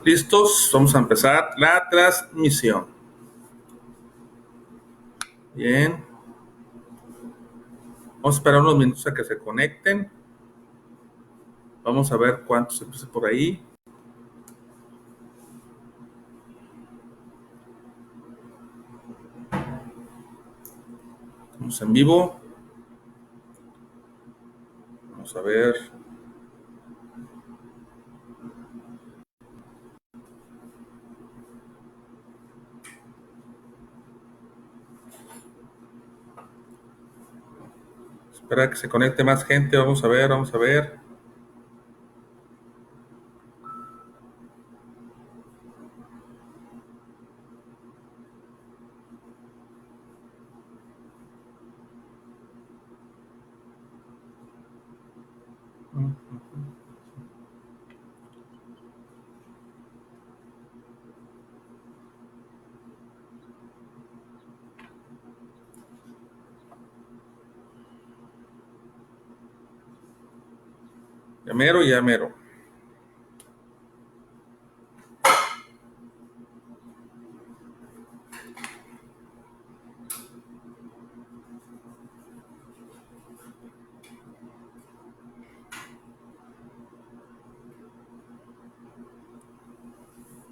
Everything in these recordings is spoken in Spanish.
¿Listos? Vamos a empezar la transmisión. Bien. Vamos a esperar unos minutos a que se conecten. Vamos a ver cuántos se empieza por ahí. Estamos en vivo. Vamos a ver. Espera que se conecte más gente. Vamos a ver, vamos a ver. Ya mero, ya mero.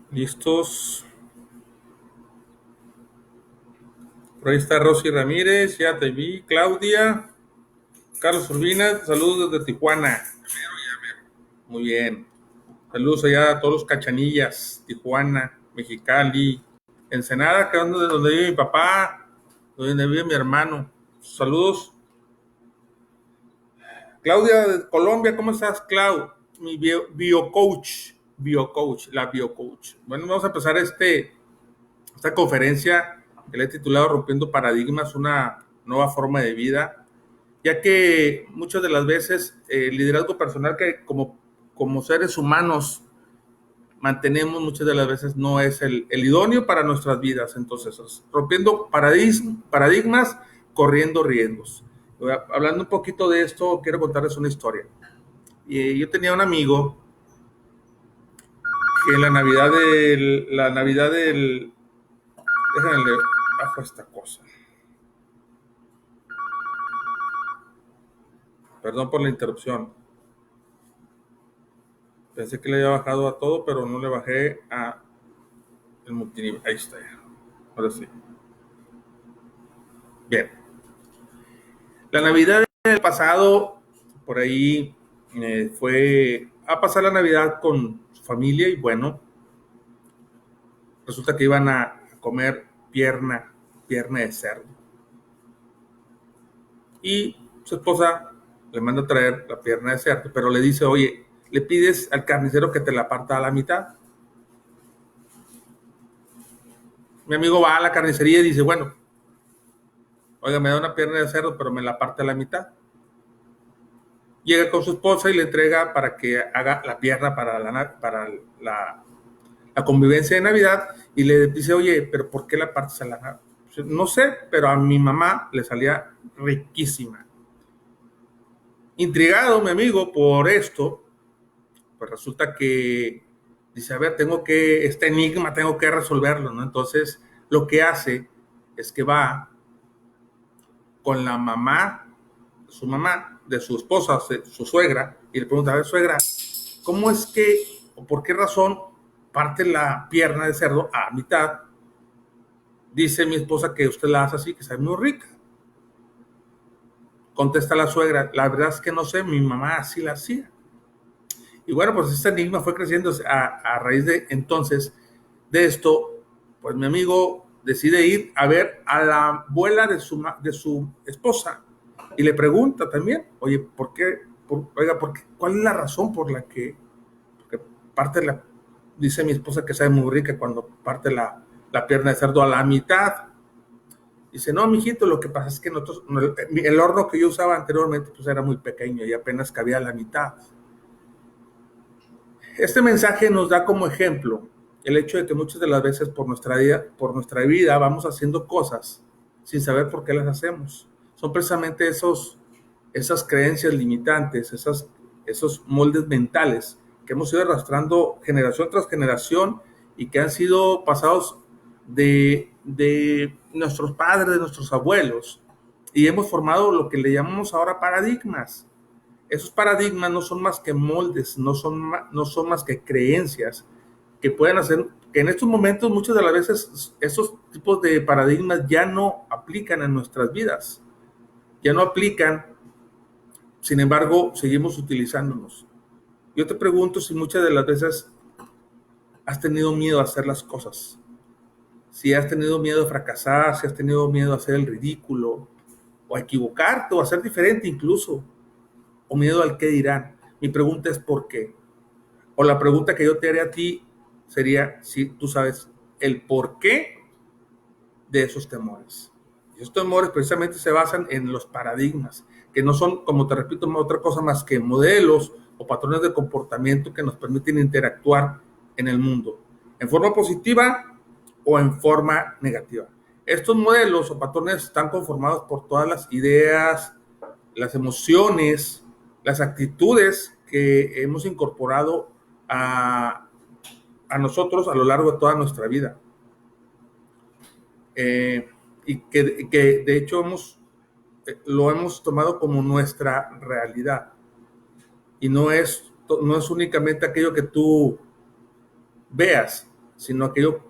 ¿Listos? Por ahí está Rosy Ramírez, ya te vi. Claudia, Carlos Urbina, saludos desde Tijuana. Muy bien. Saludos allá a todos los cachanillas, Tijuana, Mexicali, Ensenada, que es donde vive mi papá, donde vive mi hermano. Saludos. Claudia de Colombia, ¿cómo estás, Clau? Mi biocoach, la biocoach. Bueno, vamos a empezar esta conferencia que le he titulado Rompiendo Paradigmas, una nueva forma de vida, ya que muchas de las veces el liderazgo personal que como seres humanos mantenemos muchas de las veces no es el idóneo para nuestras vidas. Entonces, rompiendo paradigmas, corriendo riesgos. Hablando un poquito de esto, quiero contarles una historia. Yo tenía un amigo que en la Navidad del, déjenme le bajo esta cosa. Perdón por la interrupción. Pensé que le había bajado a todo, pero no le bajé a el multinivel. Ahí está. Ahora sí. Bien. La Navidad del pasado, por ahí fue a pasar la Navidad con su familia y bueno, resulta que iban a comer pierna de cerdo. Y su esposa le manda a traer la pierna de cerdo, pero le dice, oye, le pides al carnicero que te la parta a la mitad. Mi amigo va a la carnicería y dice, bueno, oiga, me da una pierna de cerdo, pero me la parte a la mitad. Llega con su esposa y le entrega para que haga la pierna para la convivencia de Navidad y le dice, oye, pero ¿por qué la partes a la? No sé, pero a mi mamá le salía riquísima. Intrigado mi amigo por esto, pues resulta que dice, a ver, este enigma tengo que resolverlo, ¿no? Entonces, lo que hace es que va con la mamá, de su esposa, su suegra, y le pregunta, a ver, suegra, ¿cómo es que, o por qué razón parte la pierna de cerdo a mitad? Dice mi esposa que usted la hace así, que sabe muy rica. Contesta la suegra, la verdad es que no sé, mi mamá así la hacía. Y bueno, pues este enigma fue creciendo a raíz de entonces, de esto, pues mi amigo decide ir a ver a la abuela de su esposa y le pregunta también, oye, ¿por qué? ¿Cuál es la razón por la que porque dice mi esposa que sabe muy rica cuando parte la pierna de cerdo a la mitad? Dice, no, mijito, lo que pasa es que nosotros, el horno que yo usaba anteriormente pues era muy pequeño y apenas cabía la mitad. Este mensaje nos da como ejemplo el hecho de que muchas de las veces por nuestra vida vamos haciendo cosas sin saber por qué las hacemos. Son precisamente esas creencias limitantes, esos moldes mentales que hemos ido arrastrando generación tras generación y que han sido pasados de nuestros padres, de nuestros abuelos, y hemos formado lo que le llamamos ahora paradigmas. Esos paradigmas no son más que moldes, no son más que creencias que pueden hacer que en estos momentos muchas de las veces esos tipos de paradigmas ya no aplican en nuestras vidas, ya no aplican, sin embargo seguimos utilizándolos. Yo te pregunto si muchas de las veces has tenido miedo a hacer las cosas, si has tenido miedo a fracasar, si has tenido miedo a hacer el ridículo, o a equivocarte, o a ser diferente incluso, o miedo al qué dirán. Mi pregunta es ¿por qué? O la pregunta que yo te haré a ti sería si tú sabes el por qué de esos temores. Y esos temores precisamente se basan en los paradigmas, que no son, como te repito, otra cosa más que modelos o patrones de comportamiento que nos permiten interactuar en el mundo, en forma positiva o en forma negativa. Estos modelos o patrones están conformados por todas las ideas, las emociones, las actitudes que hemos incorporado a nosotros a lo largo de toda nuestra vida. Y que de hecho lo hemos tomado como nuestra realidad. Y no es únicamente aquello que tú veas, sino aquello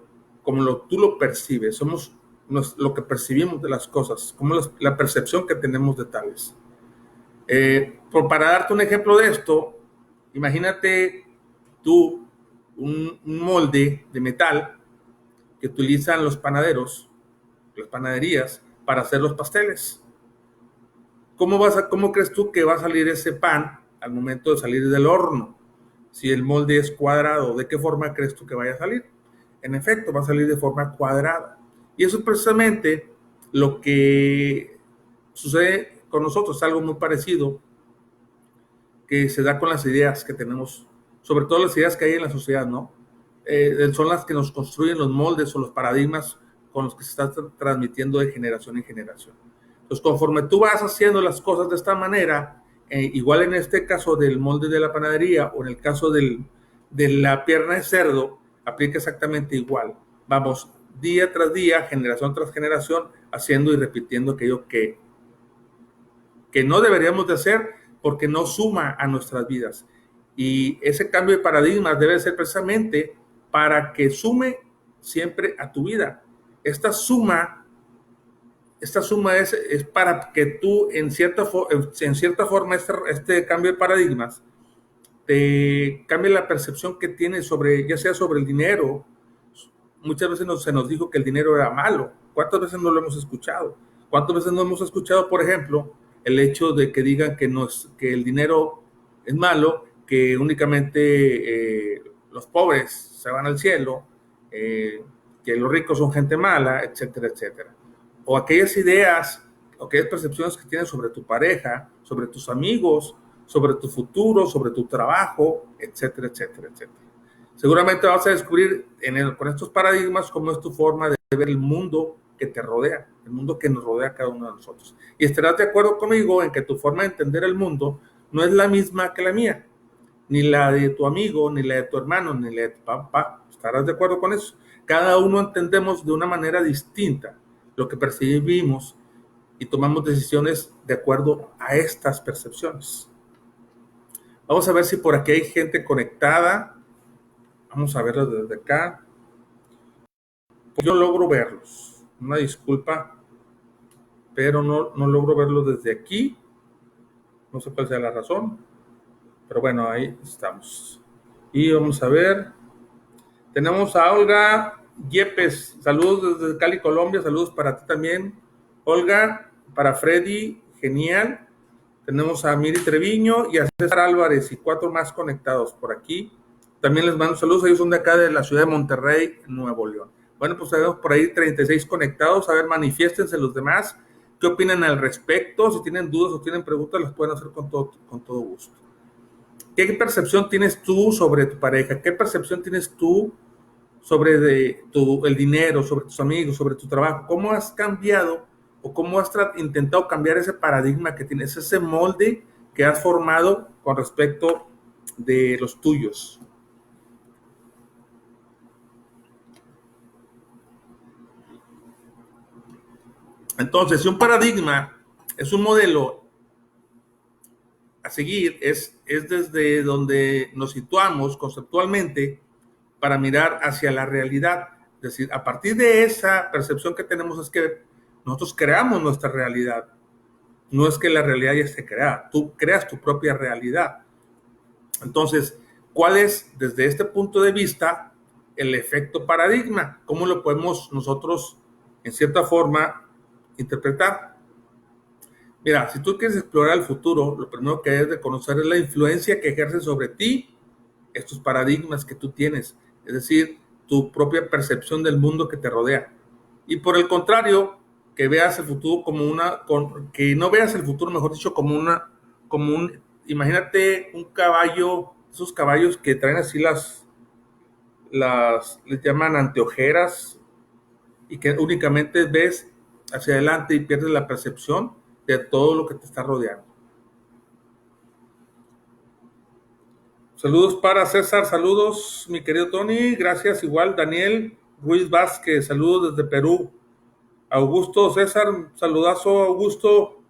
como tú lo percibes. Somos lo que percibimos de las cosas, como la percepción que tenemos de tales. Para darte un ejemplo de esto, imagínate tú un molde de metal que utilizan los panaderos, las panaderías, para hacer los pasteles. ¿Cómo crees tú que va a salir ese pan al momento de salir del horno? Si el molde es cuadrado, ¿de qué forma crees tú que vaya a salir? En efecto, va a salir de forma cuadrada. Y eso es precisamente lo que sucede con nosotros, algo muy parecido que se da con las ideas que tenemos, sobre todo las ideas que hay en la sociedad, ¿no? Son las que nos construyen los moldes o los paradigmas con los que se está transmitiendo de generación en generación. Entonces, conforme tú vas haciendo las cosas de esta manera, igual en este caso del molde de la panadería o en el caso de la pierna de cerdo, aplica exactamente igual. Vamos día tras día, generación tras generación, haciendo y repitiendo aquello que no deberíamos de hacer porque no suma a nuestras vidas. Y ese cambio de paradigmas debe ser precisamente para que sume siempre a tu vida. Esta suma es para que tú, en cierta forma, este cambio de paradigmas te cambie la percepción que tienes ya sea sobre el dinero. Muchas veces se nos dijo que el dinero era malo. ¿Cuántas veces no lo hemos escuchado? ¿Cuántas veces no hemos escuchado, por ejemplo, el hecho de que digan que el dinero es malo, que únicamente los pobres se van al cielo, que los ricos son gente mala, etcétera, etcétera? O aquellas ideas, o aquellas percepciones que tienes sobre tu pareja, sobre tus amigos, sobre tu futuro, sobre tu trabajo, etcétera, etcétera, etcétera. Seguramente vas a descubrir con estos paradigmas cómo es tu forma de ver el mundo que te rodea, el mundo que nos rodea a cada uno de nosotros. Y estarás de acuerdo conmigo en que tu forma de entender el mundo no es la misma que la mía, ni la de tu amigo, ni la de tu hermano, ni la de tu papá. ¿Estarás de acuerdo con eso? Cada uno entendemos de una manera distinta lo que percibimos y tomamos decisiones de acuerdo a estas percepciones. Vamos a ver si por aquí hay gente conectada. Vamos a verlos desde acá. Pues yo logro verlos. Una disculpa, pero no logro verlos desde aquí. No sé cuál sea la razón. Pero bueno, ahí estamos. Y vamos a ver. Tenemos a Olga Yepes. Saludos desde Cali, Colombia. Saludos para ti también, Olga. Para Freddy, genial. Tenemos a Miri Treviño y a César Álvarez y 4 más conectados por aquí. También les mando saludos. Ellos son de acá de la ciudad de Monterrey, Nuevo León. Bueno, pues tenemos por ahí 36 conectados. A ver, manifiéstense los demás. ¿Qué opinan al respecto? Si tienen dudas o tienen preguntas, las pueden hacer con todo gusto. ¿Qué percepción tienes tú sobre tu pareja? ¿Qué percepción tienes tú sobre el dinero, sobre tus amigos, sobre tu trabajo? ¿Cómo has cambiado o cómo has intentado cambiar ese paradigma que tienes, ese molde que has formado con respecto de los tuyos. Entonces, si un paradigma es un modelo a seguir, es desde donde nos situamos conceptualmente para mirar hacia la realidad. Es decir, a partir de esa percepción que tenemos es que nosotros creamos nuestra realidad. No es que la realidad ya esté creada, tú creas tu propia realidad. Entonces, ¿cuál es desde este punto de vista el efecto paradigma? ¿Cómo lo podemos nosotros, en cierta forma, interpretar? Mira, si tú quieres explorar el futuro, lo primero que debes de conocer es la influencia que ejercen sobre ti estos paradigmas que tú tienes, es decir, tu propia percepción del mundo que te rodea. Y por el contrario, que veas el futuro que no veas el futuro, mejor dicho, imagínate un caballo, esos caballos que traen así les llaman anteojeras, y que únicamente ves hacia adelante y pierdes la percepción de todo lo que te está rodeando. Saludos para César, saludos mi querido Tony, gracias igual Daniel Ruiz Vázquez, saludos desde Perú. Augusto César, saludazo Augusto,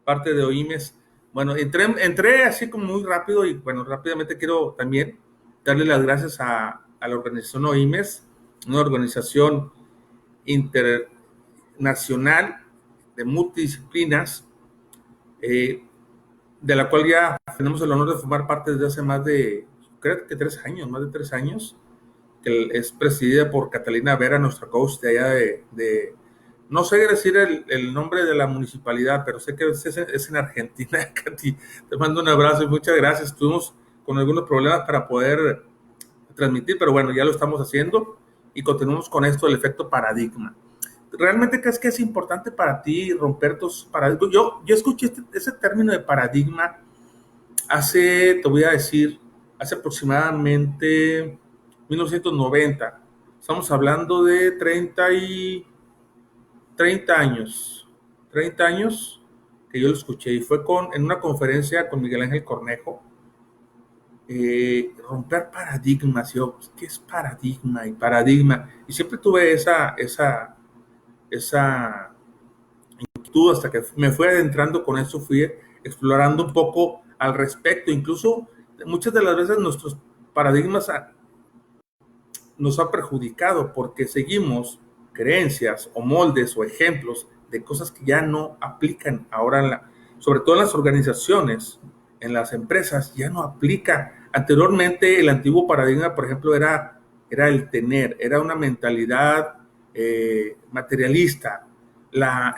parte de OIMES. Bueno, entré así como muy rápido y bueno, rápidamente quiero también darle las gracias a la organización OIMES, una organización internacional de multidisciplinas, de la cual ya tenemos el honor de formar parte desde hace creo que 3 años, más de 3 años, que es presidida por Catalina Vera, nuestra coach de allá no sé decir el nombre de la municipalidad, pero sé que es en Argentina. Katy, te mando un abrazo y muchas gracias. Estuvimos con algunos problemas para poder transmitir, pero bueno, ya lo estamos haciendo y continuamos con esto del efecto paradigma. ¿Realmente crees que es importante para ti romper tus paradigmas? Yo escuché ese término de paradigma te voy a decir, hace aproximadamente 1990. Estamos hablando de 30 años. 30 años que yo lo escuché y fue en una conferencia con Miguel Ángel Cornejo. Romper paradigmas. Yo, ¿qué es paradigma y paradigma? Y siempre tuve esa inquietud hasta que me fui adentrando con eso, fui explorando un poco al respecto. Incluso muchas de las veces nuestros paradigmas nos han perjudicado porque seguimos creencias o moldes o ejemplos de cosas que ya no aplican ahora, sobre todo en las organizaciones, en las empresas, ya no aplica. Anteriormente el antiguo paradigma, por ejemplo, era el tener, era una mentalidad materialista.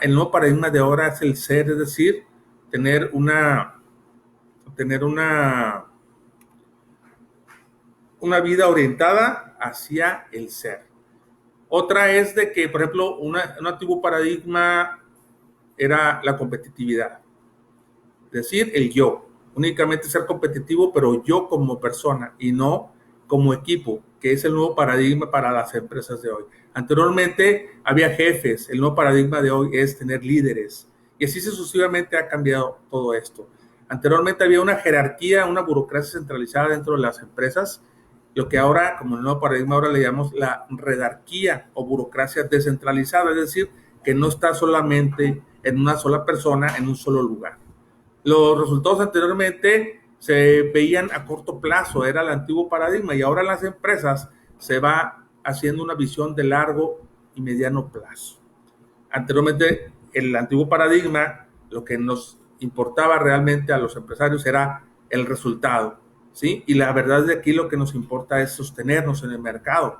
El nuevo paradigma de ahora es el ser, es decir, tener una vida orientada hacia el ser. Otra es de que, por ejemplo, un antiguo paradigma era la competitividad, es decir, el yo, únicamente ser competitivo, pero yo como persona y no como equipo, que es el nuevo paradigma para las empresas de hoy. Anteriormente había jefes, el nuevo paradigma de hoy es tener líderes, y así sucesivamente ha cambiado todo esto. Anteriormente había una jerarquía, una burocracia centralizada dentro de las empresas, lo que ahora, como el nuevo paradigma, ahora le llamamos la redarquía o burocracia descentralizada, es decir, que no está solamente en una sola persona, en un solo lugar. Los resultados anteriormente se veían a corto plazo, era el antiguo paradigma, y ahora en las empresas se va haciendo una visión de largo y mediano plazo. Anteriormente, el antiguo paradigma, lo que nos importaba realmente a los empresarios era el resultado, ¿sí? Y la verdad es de aquí lo que nos importa es sostenernos en el mercado.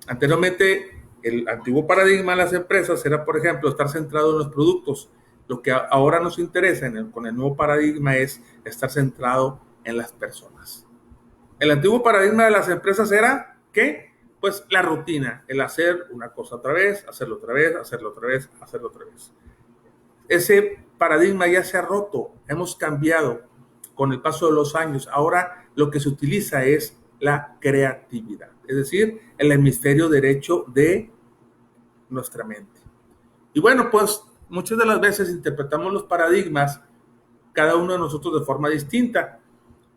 Anteriormente, el antiguo paradigma de las empresas era, por ejemplo, estar centrado en los productos. Lo que ahora nos interesa con el nuevo paradigma es estar centrado en las personas. El antiguo paradigma de las empresas era, ¿qué? Pues la rutina, el hacer una cosa otra vez, hacerlo otra vez, hacerlo otra vez, hacerlo otra vez. Ese paradigma ya se ha roto, hemos cambiado con el paso de los años. Ahora lo que se utiliza es la creatividad, es decir, el hemisferio derecho de nuestra mente. Y bueno, pues muchas de las veces interpretamos los paradigmas, cada uno de nosotros de forma distinta.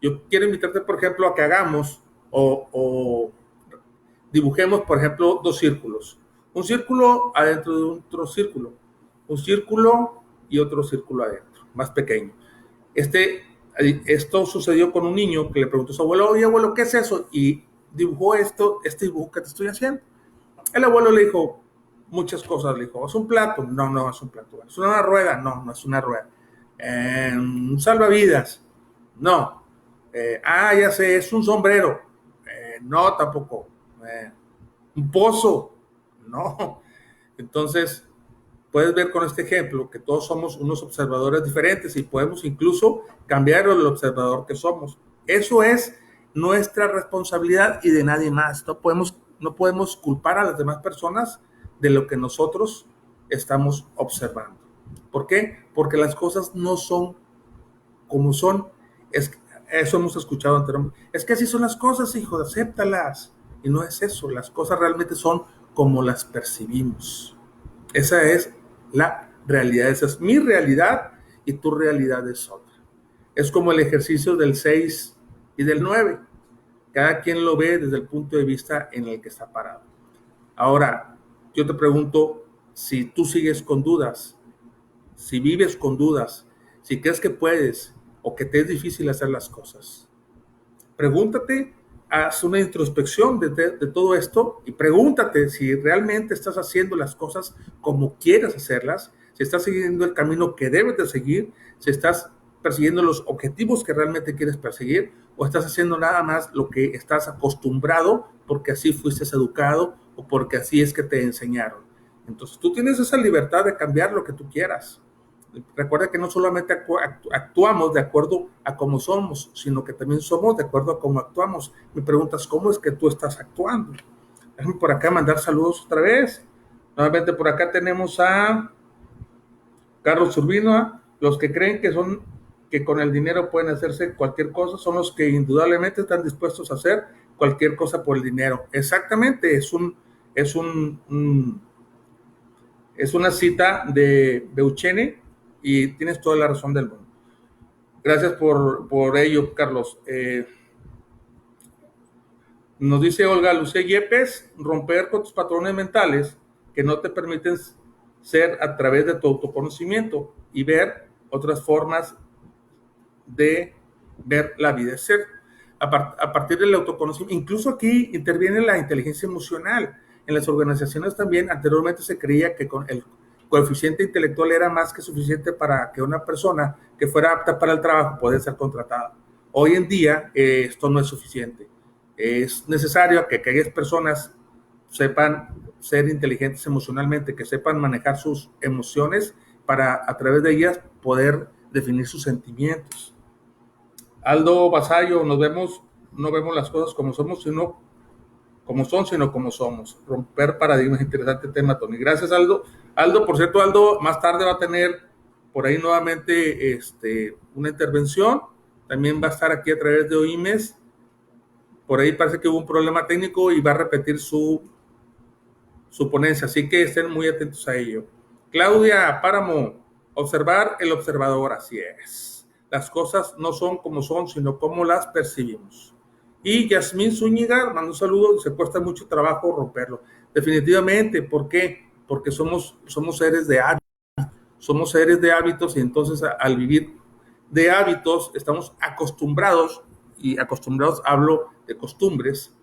Yo quiero invitarte, por ejemplo, a que hagamos o dibujemos, por ejemplo, dos círculos. Un círculo adentro de otro círculo. Un círculo y otro círculo adentro, más pequeño. Esto sucedió con un niño que le preguntó a su abuelo, oye, abuelo, ¿qué es eso? Y dibujó este dibujo que te estoy haciendo. El abuelo le dijo muchas cosas. Le dijo, ¿es un plato? No, no es un plato. ¿Es una rueda? No, no es una rueda. Un salvavidas. No. Ya sé, es un sombrero. No, tampoco. Un pozo. No. Entonces, puedes ver con este ejemplo que todos somos unos observadores diferentes y podemos incluso cambiar el observador que somos. Eso es nuestra responsabilidad y de nadie más. No podemos culpar a las demás personas de lo que nosotros estamos observando. ¿Por qué? Porque las cosas no son como son. Eso hemos escuchado anteriormente. Es que así son las cosas, hijo, acéptalas. Y no es eso. Las cosas realmente son como las percibimos. Esa es la realidad. Esa es mi realidad y tu realidad es otra. Es como el ejercicio del 6 y del 9. Cada quien lo ve desde el punto de vista en el que está parado. Ahora, yo te pregunto, si tú sigues con dudas, si vives con dudas, si crees que puedes o que te es difícil hacer las cosas, pregúntate, haz una introspección de todo esto y pregúntate si realmente estás haciendo las cosas como quieres hacerlas, si estás siguiendo el camino que debes de seguir, si estás persiguiendo los objetivos que realmente quieres perseguir o estás haciendo nada más lo que estás acostumbrado porque así fuiste educado o porque así es que te enseñaron. Entonces tú tienes esa libertad de cambiar lo que tú quieras. Recuerda que no solamente actuamos de acuerdo a cómo somos, sino que también somos de acuerdo a cómo actuamos. Me preguntas, ¿cómo es que tú estás actuando? Déjame por acá mandar saludos otra vez. Nuevamente por acá tenemos a Carlos Urbino. Los que creen que con el dinero pueden hacerse cualquier cosa son los que indudablemente están dispuestos a hacer cualquier cosa por el dinero. Exactamente, es una cita de Beuchene y tienes toda la razón del mundo. Gracias por ello, Carlos. Nos dice Olga Lucía Yepes, romper con tus patrones mentales que no te permiten ser a través de tu autoconocimiento y ver otras formas de ver la vida. Es ser a partir del autoconocimiento. Incluso aquí interviene la inteligencia emocional. En las organizaciones también anteriormente se creía que con el coeficiente intelectual era más que suficiente para que una persona que fuera apta para el trabajo pudiera ser contratada. Hoy en día esto no es suficiente. Es necesario que aquellas personas sepan ser inteligentes emocionalmente, que sepan manejar sus emociones para a través de ellas poder definir sus sentimientos. Aldo Vasallo, no vemos las cosas como somos, sino como son, sino como somos. Romper paradigmas, interesante tema, Tony. Gracias, Aldo. Aldo, por cierto, Aldo más tarde va a tener por ahí nuevamente una intervención. También va a estar aquí a través de OIMES. Por ahí parece que hubo un problema técnico y va a repetir su ponencia, así que estén muy atentos a ello. Claudia Páramo, observar el observador, así es. Las cosas no son como son, sino como las percibimos. Y Yasmín Zúñiga, mando un saludo, se cuesta mucho trabajo romperlo. Definitivamente, ¿por qué? Porque somos seres de hábitos. Somos seres de hábitos y entonces al vivir de hábitos estamos acostumbrados, y acostumbrados hablo de costumbres,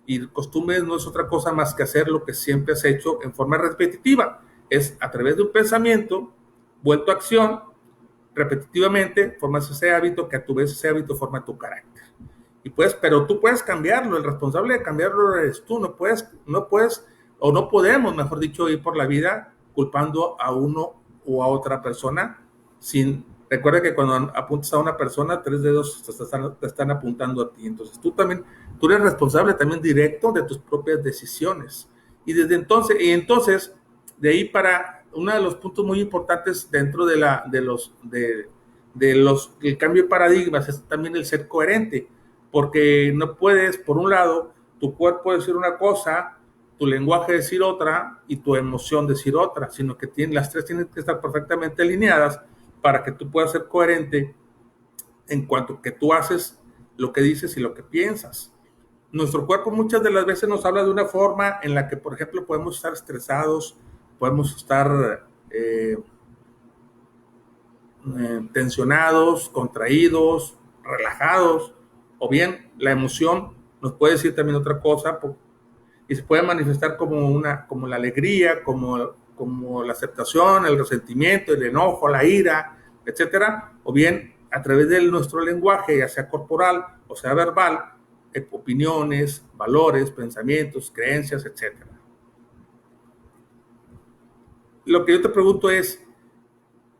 y costumbres no es otra cosa más que hacer lo que siempre has hecho en forma repetitiva. Es a través de un pensamiento vuelto a acción, repetitivamente formas ese hábito que a tu vez ese hábito forma tu carácter. Pero tú puedes cambiarlo, el responsable de cambiarlo eres tú, no puedes, o no podemos, mejor dicho, ir por la vida culpando a uno o a otra persona. Recuerda que cuando apuntas a una persona, 3 dedos te están apuntando a ti. Entonces tú eres responsable también directo de tus propias decisiones. Y entonces, de ahí para uno de los puntos muy importantes dentro del cambio de paradigmas es también el ser coherente. Porque no puedes, por un lado, tu cuerpo decir una cosa, tu lenguaje decir otra y tu emoción decir otra, sino que las tres tienen que estar perfectamente alineadas para que tú puedas ser coherente en cuanto que tú haces lo que dices y lo que piensas. Nuestro cuerpo muchas de las veces nos habla de una forma en la que, por ejemplo, podemos estar estresados, podemos estar tensionados, contraídos, relajados, o bien la emoción nos puede decir también otra cosa y se puede manifestar como la alegría, como la aceptación, el resentimiento, el enojo, la ira, etcétera, o bien a través de nuestro lenguaje, ya sea corporal o sea verbal, opiniones, valores, pensamientos, creencias, etcétera. Lo que yo te pregunto es,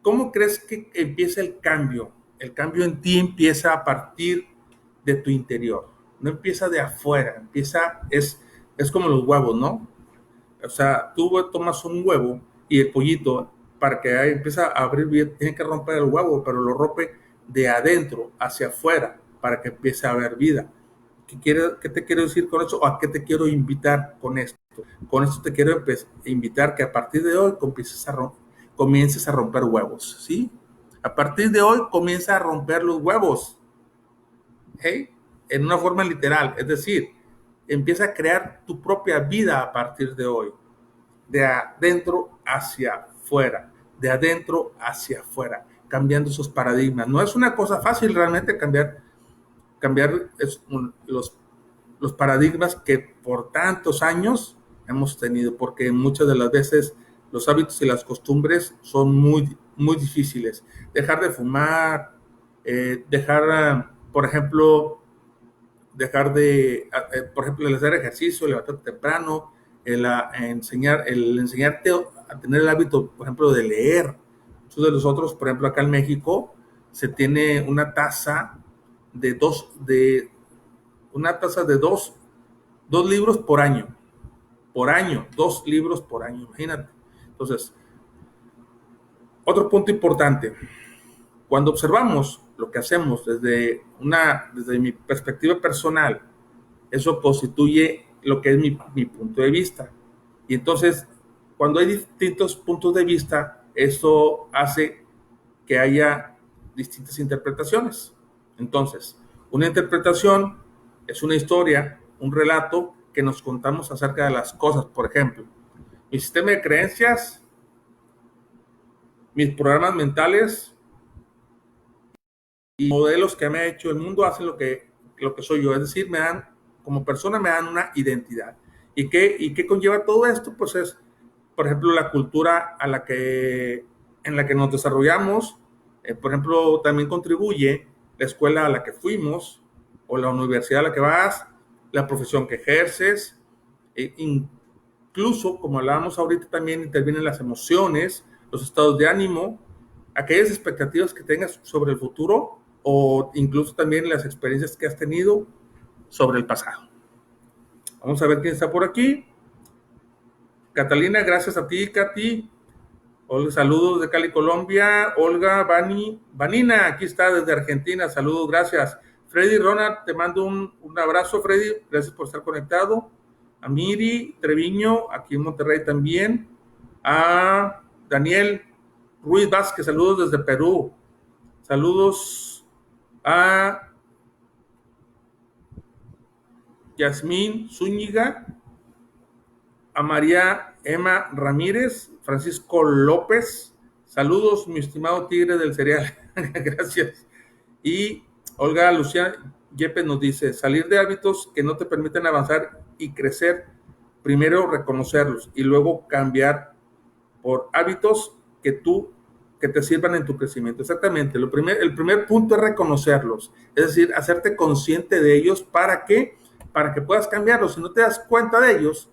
¿cómo crees que empieza el cambio? El cambio en ti empieza a partir de tu interior, no empieza de afuera, es como los huevos, ¿no? O sea, tú tomas un huevo y el pollito, para que empiece a abrir bien, tiene que romper el huevo, pero lo rompe de adentro hacia afuera para que empiece a haber vida. ¿Qué te quiero decir con eso? ¿O a qué te quiero invitar con esto? Con esto te quiero invitar que a partir de hoy comiences a romper huevos, ¿sí? A partir de hoy comienza a romper los huevos, ¿hey? En una forma literal, es decir, empieza a crear tu propia vida a partir de hoy, de adentro hacia afuera, de adentro hacia afuera, cambiando esos paradigmas. No es una cosa fácil realmente cambiar los paradigmas que por tantos años hemos tenido, porque muchas de las veces los hábitos y las costumbres son muy, muy difíciles. Dejar de fumar, por ejemplo, por ejemplo, el hacer ejercicio, levantarte temprano, el enseñarte a tener el hábito, por ejemplo, de leer. Muchos de nosotros, por ejemplo, acá en México, se tiene una tasa de dos libros por año, 2 libros por año, imagínate. Entonces, otro punto importante, cuando observamos lo que hacemos desde mi perspectiva personal, eso constituye lo que es mi punto de vista. Y entonces, cuando hay distintos puntos de vista, eso hace que haya distintas interpretaciones. Entonces, una interpretación es una historia, un relato que nos contamos acerca de las cosas. Por ejemplo, mi sistema de creencias, mis programas mentales y modelos que me ha hecho el mundo hacen lo que soy yo. Es decir, como persona me dan una identidad. ¿Y qué conlleva todo esto? Pues es, por ejemplo, la cultura en la que nos desarrollamos. Por ejemplo, también contribuye la escuela a la que fuimos o la universidad a la que vas, la profesión que ejerces. Incluso, como hablábamos ahorita, también intervienen las emociones, los estados de ánimo, aquellas expectativas que tengas sobre el futuro o incluso también las experiencias que has tenido sobre el pasado. Vamos a ver quién está por aquí. Catalina, gracias a ti, Katy. Hola, saludos de Cali, Colombia. Olga Vanina, aquí está desde Argentina. Saludos, gracias. Freddy Ronald, te mando un abrazo, Freddy. Gracias por estar conectado. A Miri Treviño, aquí en Monterrey también. A Daniel Ruiz Vázquez, saludos desde Perú. Saludos a Yasmín Zúñiga, a María Emma Ramírez, Francisco López. Saludos, mi estimado tigre del cereal. Gracias. Y Olga Lucía Yepes nos dice, salir de hábitos que no te permiten avanzar y crecer, primero reconocerlos y luego cambiar por hábitos que te sirvan en tu crecimiento. Exactamente. El primer punto es reconocerlos, es decir, hacerte consciente de ellos para que puedas cambiarlos. Si no te das cuenta de ellos,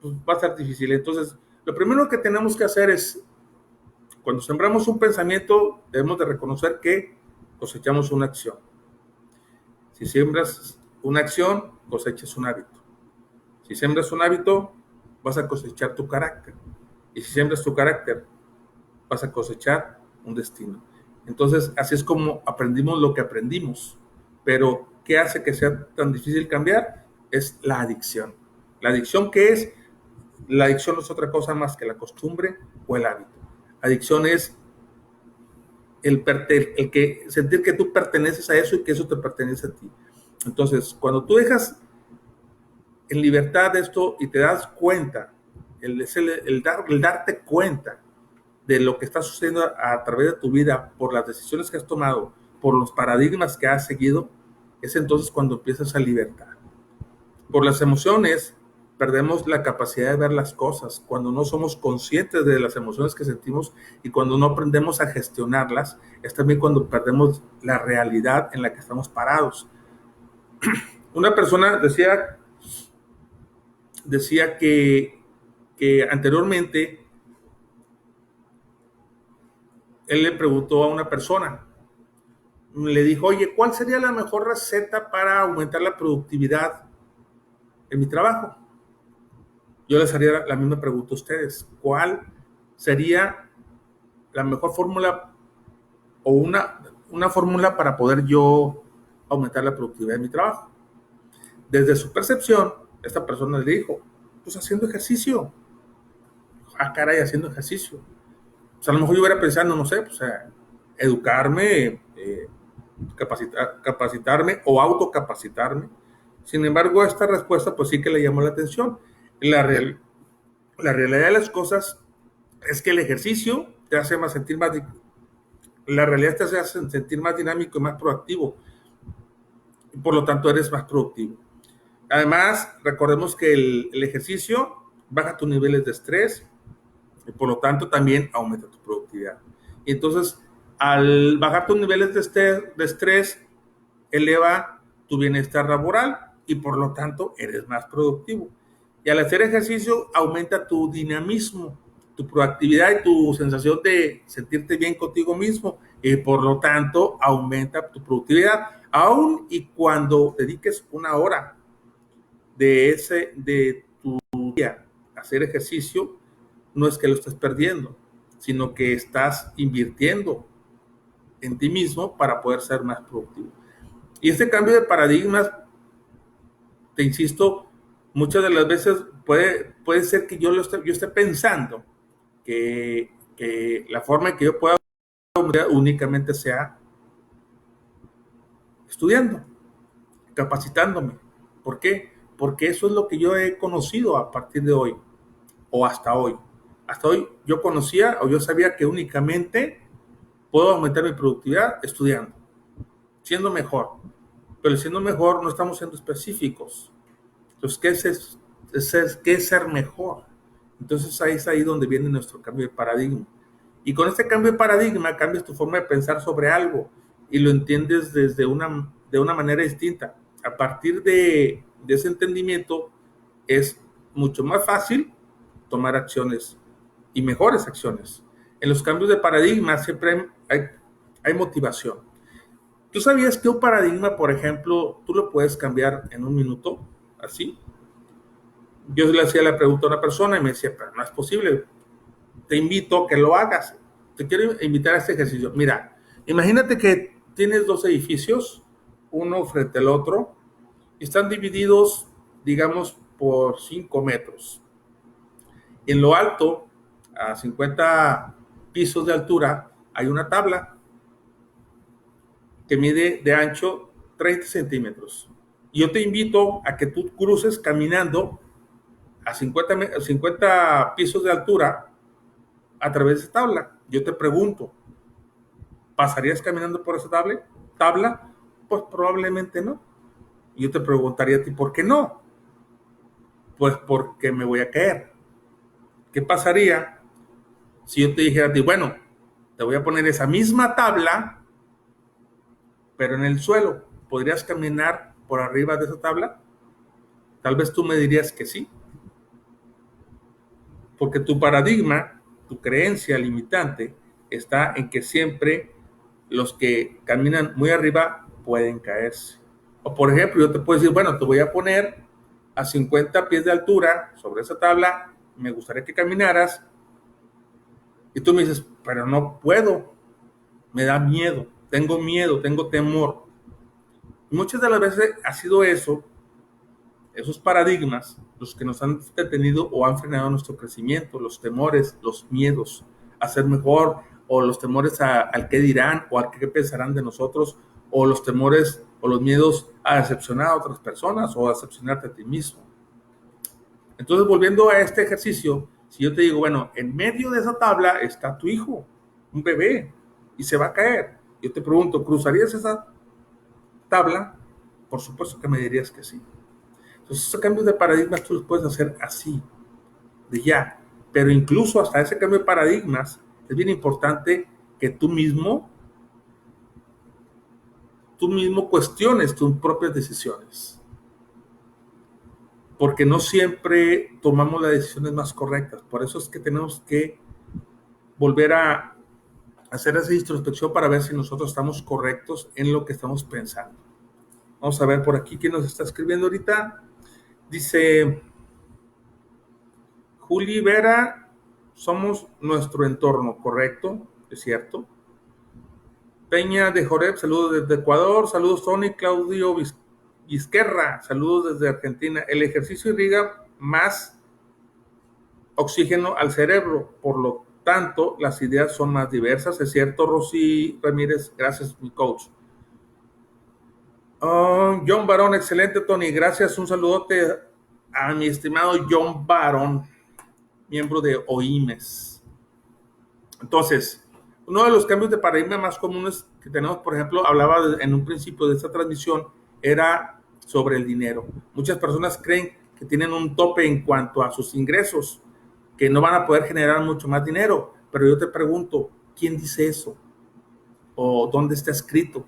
pues va a ser difícil. Entonces, lo primero que tenemos que hacer es, cuando sembramos un pensamiento, debemos de reconocer que cosechamos una acción. Si siembras una acción, cosechas un hábito. Si siembras un hábito, vas a cosechar tu carácter. Y si siembras tu carácter, vas a cosechar un destino. Entonces, así es como aprendimos lo que aprendimos. Pero, ¿qué hace que sea tan difícil cambiar? Es la adicción. ¿La adicción qué es? La adicción no es otra cosa más que la costumbre o el hábito. Adicción es el que sentir que tú perteneces a eso y que eso te pertenece a ti. Entonces, cuando tú dejas en libertad esto y te das cuenta, el darte cuenta de lo que está sucediendo a través de tu vida, por las decisiones que has tomado, por los paradigmas que has seguido, es entonces cuando empiezas a libertad. Por las emociones perdemos la capacidad de ver las cosas, cuando no somos conscientes de las emociones que sentimos y cuando no aprendemos a gestionarlas, es también cuando perdemos la realidad en la que estamos parados. Una persona decía que anteriormente él le preguntó a una persona, le dijo, oye, ¿cuál sería la mejor receta para aumentar la productividad en mi trabajo? Yo les haría la misma pregunta a ustedes. ¿Cuál sería la mejor fórmula o una fórmula para poder yo aumentar la productividad de mi trabajo? Desde su percepción, esta persona le dijo, pues haciendo ejercicio. Ah, caray, haciendo ejercicio. O sea, a lo mejor yo hubiera pensando, no sé, pues educarme, capacitarme o autocapacitarme. Sin embargo, esta respuesta pues sí que le llamó la atención. La, real, la realidad de las cosas es que el ejercicio te hace más sentir más, la realidad te hace sentir más dinámico y más proactivo. Y por lo tanto eres más productivo. Además, recordemos que el ejercicio baja tus niveles de estrés y por lo tanto también aumenta tu productividad. Y entonces, al bajar tus niveles de estrés, eleva tu bienestar laboral y por lo tanto eres más productivo. Y al hacer ejercicio aumenta tu dinamismo, tu proactividad y tu sensación de sentirte bien contigo mismo y por lo tanto aumenta tu productividad. Aun y cuando dediques una hora de tu día a hacer ejercicio, no es que lo estés perdiendo, sino que estás invirtiendo en ti mismo para poder ser más productivo. Y este cambio de paradigmas, te insisto, muchas de las veces puede ser que yo esté pensando que la forma en que yo pueda únicamente sea estudiando, capacitándome. ¿Por qué? Porque eso es lo que yo he conocido a partir de hoy o hasta hoy. Hasta hoy yo conocía o yo sabía que únicamente puedo aumentar mi productividad estudiando, siendo mejor. Pero siendo mejor no estamos siendo específicos. Entonces, ¿qué es ser mejor? Entonces ahí es ahí donde viene nuestro cambio de paradigma. Y con este cambio de paradigma cambias tu forma de pensar sobre algo y lo entiendes de una manera distinta. A partir de ese entendimiento es mucho más fácil tomar acciones y mejores acciones. En los cambios de paradigma siempre hay motivación. ¿Tú sabías que un paradigma, por ejemplo, tú lo puedes cambiar en un minuto? Así. Yo le hacía la pregunta a una persona y me decía, pero no es posible. Te invito a que lo hagas. Te quiero invitar a este ejercicio. Mira, imagínate que tienes dos edificios, uno frente al otro, y están divididos, digamos, por 5 metros. En lo alto, a 50 pisos de altura, hay una tabla que mide de ancho 30 centímetros. Yo te invito a que tú cruces caminando a 50 pisos de altura a través de esa tabla. Yo te pregunto, ¿pasarías caminando por esa tabla? Pues probablemente no. Yo te preguntaría a ti, ¿por qué no? Pues porque me voy a caer. ¿Qué pasaría si yo te dijera a ti, bueno, te voy a poner esa misma tabla, pero en el suelo? ¿Podrías caminar por arriba de esa tabla? Tal vez tú me dirías que sí, porque tu paradigma, tu creencia limitante, está en que siempre los que caminan muy arriba pueden caerse. O por ejemplo, yo te puedo decir, bueno, te voy a poner a 50 pies de altura sobre esa tabla, me gustaría que caminaras, y tú me dices, pero no puedo, me da miedo, tengo temor. Y muchas de las veces ha sido eso, esos paradigmas, los que nos han detenido o han frenado nuestro crecimiento, los temores, los miedos a ser mejor, o los temores al qué dirán o al qué pensarán de nosotros, o los temores o los miedos a decepcionar a otras personas o a decepcionarte a ti mismo. Entonces, volviendo a este ejercicio, si yo te digo, bueno, en medio de esa tabla está tu hijo, un bebé, y se va a caer. Yo te pregunto, ¿cruzarías esa tabla? Por supuesto que me dirías que sí. Entonces, esos cambios de paradigmas tú los puedes hacer así, de ya. Pero incluso hasta ese cambio de paradigmas, es bien importante que tú mismo cuestiones tus propias decisiones. Porque no siempre tomamos las decisiones más correctas. Por eso es que tenemos que volver a hacer esa introspección para ver si nosotros estamos correctos en lo que estamos pensando. Vamos a ver por aquí quién nos está escribiendo ahorita. Dice Juli Vera, somos nuestro entorno, ¿correcto? ¿Es cierto? Peña de Joreb, saludos desde Ecuador. Saludos Tony, Claudio Vizquerra, saludos desde Argentina. El ejercicio irriga más oxígeno al cerebro, por lo tanto, las ideas son más diversas. ¿Es cierto, Rosy Ramírez? Gracias, mi coach. John Barón, excelente, Tony. Gracias. Un saludote a mi estimado John Barón, miembro de OIMES. Entonces, uno de los cambios de paradigma más comunes que tenemos, por ejemplo, hablaba en un principio de esta transmisión, era sobre el dinero. Muchas personas creen que tienen un tope en cuanto a sus ingresos, que no van a poder generar mucho más dinero. Pero yo te pregunto, ¿quién dice eso? ¿O dónde está escrito?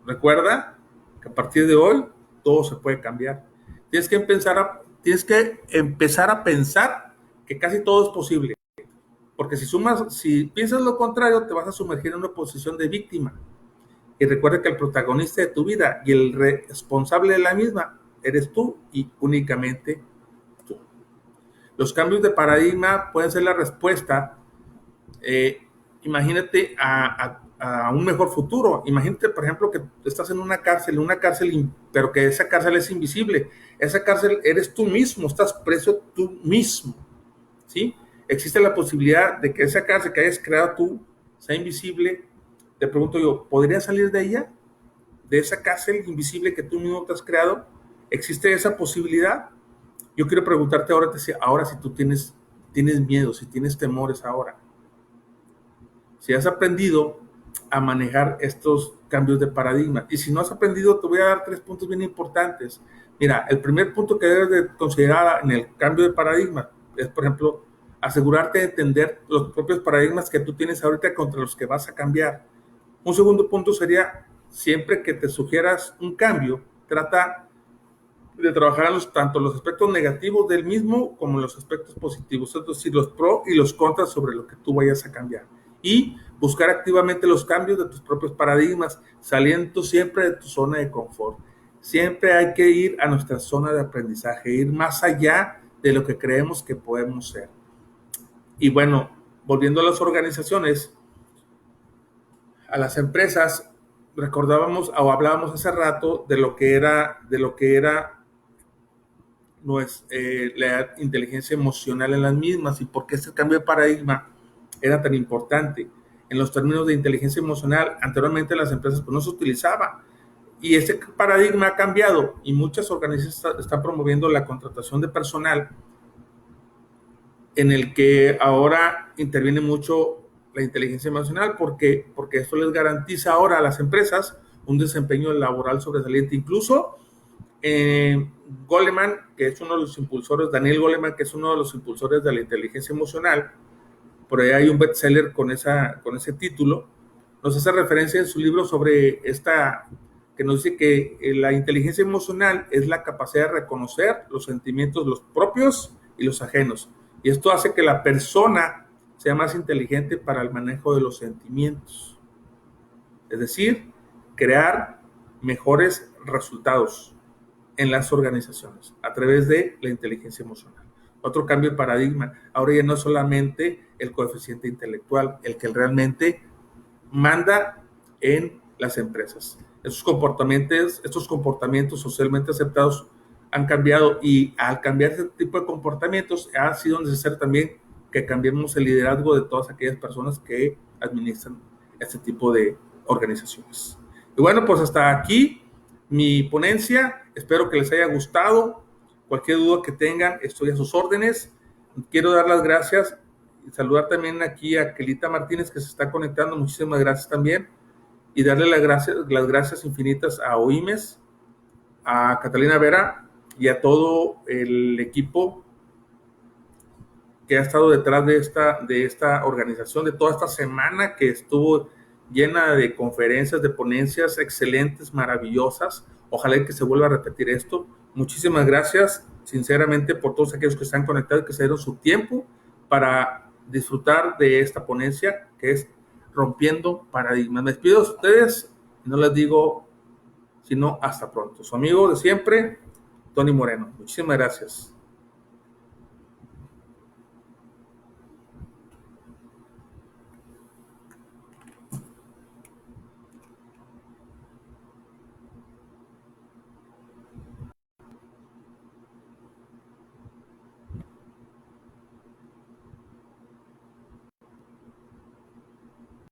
Recuerda que a partir de hoy todo se puede cambiar. Tienes que empezar a pensar que casi todo es posible. Porque si piensas lo contrario, te vas a sumergir en una posición de víctima. Y recuerda que el protagonista de tu vida y el responsable de la misma eres tú y únicamente tú. Los cambios de paradigma pueden ser la respuesta. Imagínate a un mejor futuro. Imagínate, por ejemplo, que estás en una cárcel, pero que esa cárcel es invisible. Esa cárcel eres tú mismo, estás preso tú mismo, ¿sí? Existe la posibilidad de que esa cárcel que hayas creado tú sea invisible. Te pregunto yo, ¿podrías salir de ella? ¿De esa cárcel invisible que tú mismo te has creado? ¿Existe esa posibilidad? Yo quiero preguntarte ahora si tú tienes miedo, si tienes temores ahora. Si has aprendido a manejar estos cambios de paradigma. Y si no has aprendido, te voy a dar 3 puntos bien importantes. Mira, el primer punto que debes de considerar en el cambio de paradigma es, por ejemplo, asegurarte de entender los propios paradigmas que tú tienes ahorita contra los que vas a cambiar. Un segundo punto sería, siempre que te sugieras un cambio, trata de trabajar tanto los aspectos negativos del mismo como los aspectos positivos, es decir, los pros y los contras sobre lo que tú vayas a cambiar. Y buscar activamente los cambios de tus propios paradigmas, saliendo siempre de tu zona de confort. Siempre hay que ir a nuestra zona de aprendizaje, ir más allá de lo que creemos que podemos ser. Y bueno, volviendo a las organizaciones, a las empresas, recordábamos o hablábamos hace rato de lo que era la inteligencia emocional en las mismas y por qué este cambio de paradigma era tan importante. En los términos de inteligencia emocional, anteriormente las empresas pues no se utilizaba y este paradigma ha cambiado y muchas organizaciones están promoviendo la contratación de personal en el que ahora interviene mucho la inteligencia emocional porque esto les garantiza ahora a las empresas un desempeño laboral sobresaliente. Incluso Goleman, que es uno de los impulsores, Daniel Goleman, que es uno de los impulsores de la inteligencia emocional, por ahí hay un bestseller con ese título, nos hace referencia en su libro sobre que nos dice que la inteligencia emocional es la capacidad de reconocer los sentimientos, los propios y los ajenos. Y esto hace que la persona sea más inteligente para el manejo de los sentimientos. Es decir, crear mejores resultados en las organizaciones a través de la inteligencia emocional. Otro cambio de paradigma. Ahora ya no es solamente el coeficiente intelectual, el que realmente manda en las empresas. Estos comportamientos socialmente aceptados han cambiado y al cambiar este tipo de comportamientos ha sido necesario también que cambiemos el liderazgo de todas aquellas personas que administran este tipo de organizaciones. Y bueno, pues hasta aquí mi ponencia. Espero que les haya gustado. Cualquier duda que tengan, estoy a sus órdenes. Quiero dar las gracias y saludar también aquí a Kelita Martínez, que se está conectando. Muchísimas gracias también. Y darle las gracias infinitas a OIMES, a Catalina Vera y a todo el equipo que ha estado detrás de esta organización, de toda esta semana que estuvo llena de conferencias, de ponencias excelentes, maravillosas. Ojalá que se vuelva a repetir esto. Muchísimas gracias, sinceramente, por todos aquellos que están conectados y que se dieron su tiempo para disfrutar de esta ponencia que es Rompiendo Paradigmas. Me despido de ustedes y no les digo sino hasta pronto. Su amigo de siempre, Tony Moreno. Muchísimas gracias.